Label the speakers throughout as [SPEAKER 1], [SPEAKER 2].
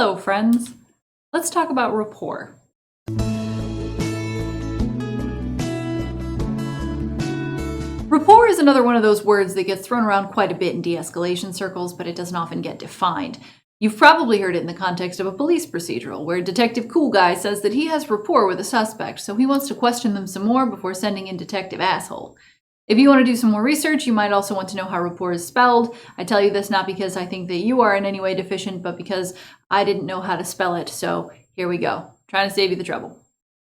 [SPEAKER 1] Hello, friends. Let's talk about rapport. Rapport is another one of those words that gets thrown around quite a bit in de-escalation circles, but it doesn't often get defined. You've probably heard it in the context of a police procedural, where Detective Cool Guy says that he has rapport with a suspect, so he wants to question them some more before sending in Detective Asshole. If you want to do some more research, you might also want to know how rapport is spelled. I tell you this not because I think that you are in any way deficient, but because I didn't know how to spell it, so here we go. Trying to save you the trouble.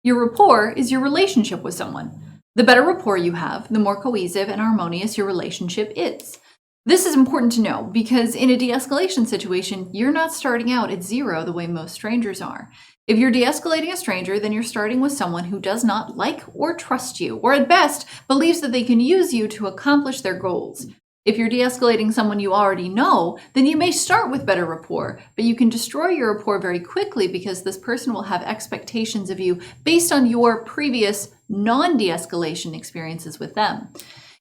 [SPEAKER 1] Your rapport is your relationship with someone. The better rapport you have, the more cohesive and harmonious your relationship is. This is important to know because in a de-escalation situation, you're not starting out at zero the way most strangers are. If you're de-escalating a stranger, then you're starting with someone who does not like or trust you, or at best, believes that they can use you to accomplish their goals. If you're de-escalating someone you already know, then you may start with better rapport, but you can destroy your rapport very quickly because this person will have expectations of you based on your previous non-de-escalation experiences with them.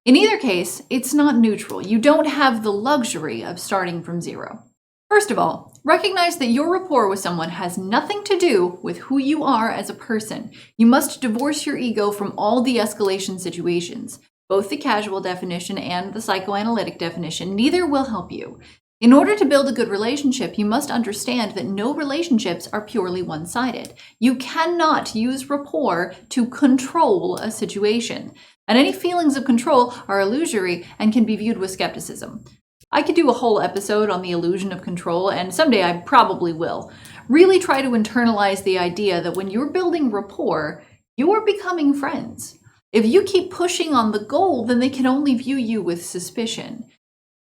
[SPEAKER 1] In either case, it's not neutral. You don't have the luxury of starting from zero. First of all, recognize that your rapport with someone has nothing to do with who you are as a person. You must divorce your ego from all de-escalation situations. Both the casual definition and the psychoanalytic definition, neither will help you. In order to build a good relationship, you must understand that no relationships are purely one-sided. You cannot use rapport to control a situation. And any feelings of control are illusory and can be viewed with skepticism. I could do a whole episode on the illusion of control, and someday I probably will. Really try to internalize the idea that when you're building rapport, you're becoming friends. If you keep pushing on the goal, then they can only view you with suspicion.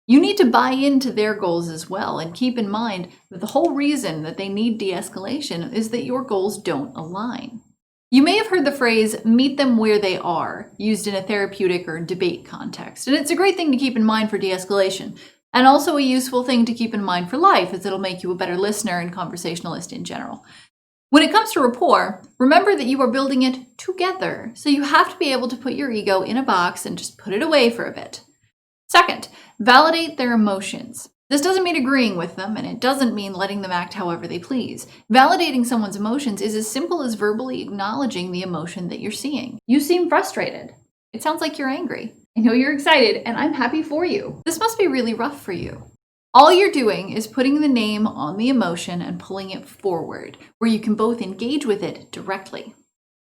[SPEAKER 1] You need to buy into their goals as well, and keep in mind that the whole reason that they need de-escalation is that your goals don't align. You may have heard the phrase, meet them where they are, used in a therapeutic or debate context, and it's a great thing to keep in mind for de-escalation, and also a useful thing to keep in mind for life, as it'll make you a better listener and conversationalist in general. When it comes to rapport, remember that you are building it together, so you have to be able to put your ego in a box and just put it away for a bit. Second, validate their emotions. This doesn't mean agreeing with them, and it doesn't mean letting them act however they please. Validating someone's emotions is as simple as verbally acknowledging the emotion that you're seeing. You seem frustrated. It sounds like you're angry. I know you're excited, and I'm happy for you. This must be really rough for you. All you're doing is putting the name on the emotion and pulling it forward, where you can both engage with it directly.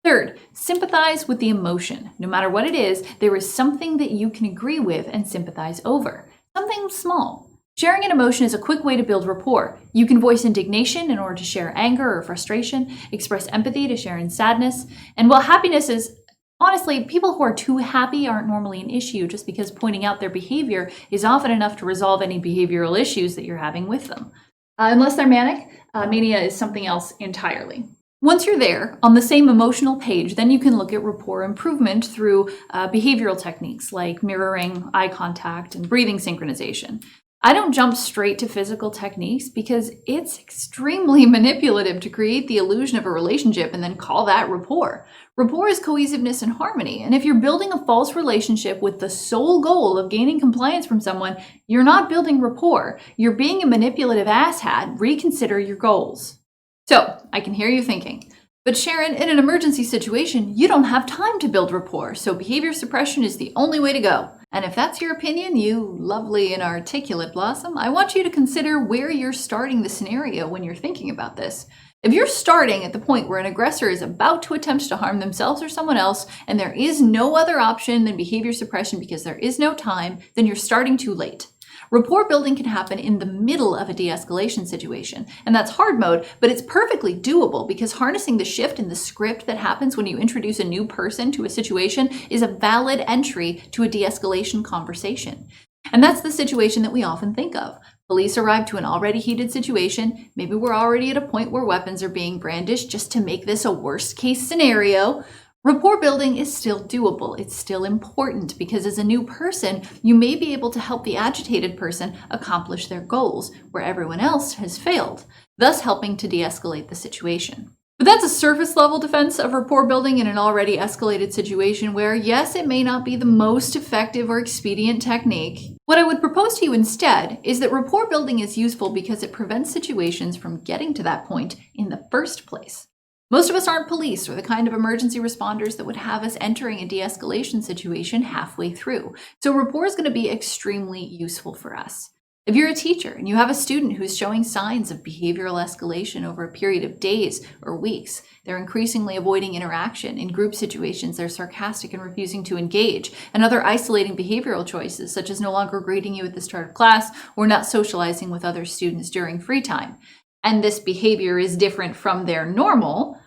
[SPEAKER 1] Third, sympathize with the emotion. No matter what it is, there is something that you can agree with and sympathize over. Something small. Sharing an emotion is a quick way to build rapport. You can voice indignation in order to share anger or frustration, express empathy to share in sadness, and while happiness is honestly, people who are too happy aren't normally an issue just because pointing out their behavior is often enough to resolve any behavioral issues that you're having with them. Unless they're manic, mania is something else entirely. Once you're there, on the same emotional page, then you can look at rapport improvement through behavioral techniques like mirroring, eye contact, and breathing synchronization. I don't jump straight to physical techniques because it's extremely manipulative to create the illusion of a relationship and then call that rapport. Rapport is cohesiveness and harmony, and if you're building a false relationship with the sole goal of gaining compliance from someone, you're not building rapport. You're being a manipulative asshat. Reconsider your goals. So, I can hear you thinking, but Sharon, in an emergency situation, you don't have time to build rapport, so behavior suppression is the only way to go. And if that's your opinion, you lovely and articulate blossom, I want you to consider where you're starting the scenario when you're thinking about this. If you're starting at the point where an aggressor is about to attempt to harm themselves or someone else, and there is no other option than behavior suppression because there is no time, then you're starting too late. Rapport building can happen in the middle of a de-escalation situation, and that's hard mode, but it's perfectly doable because harnessing the shift in the script that happens when you introduce a new person to a situation is a valid entry to a de-escalation conversation. And that's the situation that we often think of. Police arrive to an already heated situation. Maybe we're already at a point where weapons are being brandished just to make this a worst case scenario. Rapport building is still doable. It's still important because as a new person, you may be able to help the agitated person accomplish their goals where everyone else has failed, thus helping to de-escalate the situation. But that's a surface level defense of rapport building in an already escalated situation where, yes, it may not be the most effective or expedient technique. What I would propose to you instead is that rapport building is useful because it prevents situations from getting to that point in the first place. Most of us aren't police or the kind of emergency responders that would have us entering a de-escalation situation halfway through. So rapport is going to be extremely useful for us. If you're a teacher and you have a student who's showing signs of behavioral escalation over a period of days or weeks, they're increasingly avoiding interaction. In group situations, they're sarcastic and refusing to engage, and other isolating behavioral choices, such as no longer greeting you at the start of class or not socializing with other students during free time, and this behavior is different from their normal,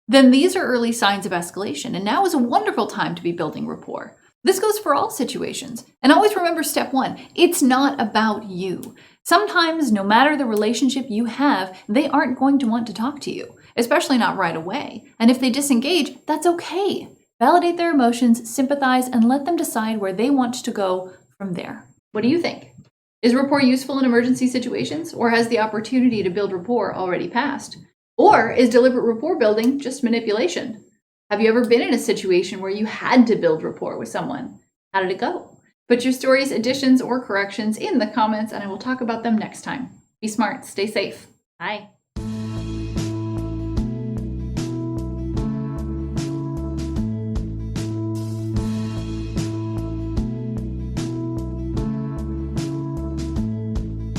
[SPEAKER 1] then these are early signs of escalation, and now is a wonderful time to be building rapport. This goes for all situations. And always remember step one, it's not about you. Sometimes, no matter the relationship you have, they aren't going to want to talk to you, especially not right away. And if they disengage, that's okay. Validate their emotions, sympathize, and let them decide where they want to go from there. What do you think? Is rapport useful in emergency situations, or has the opportunity to build rapport already passed? Or is deliberate rapport building just manipulation? Have you ever been in a situation where you had to build rapport with someone? How did it go? Put your stories, additions, or corrections in the comments, and I will talk about them next time. Be smart, stay safe. Bye.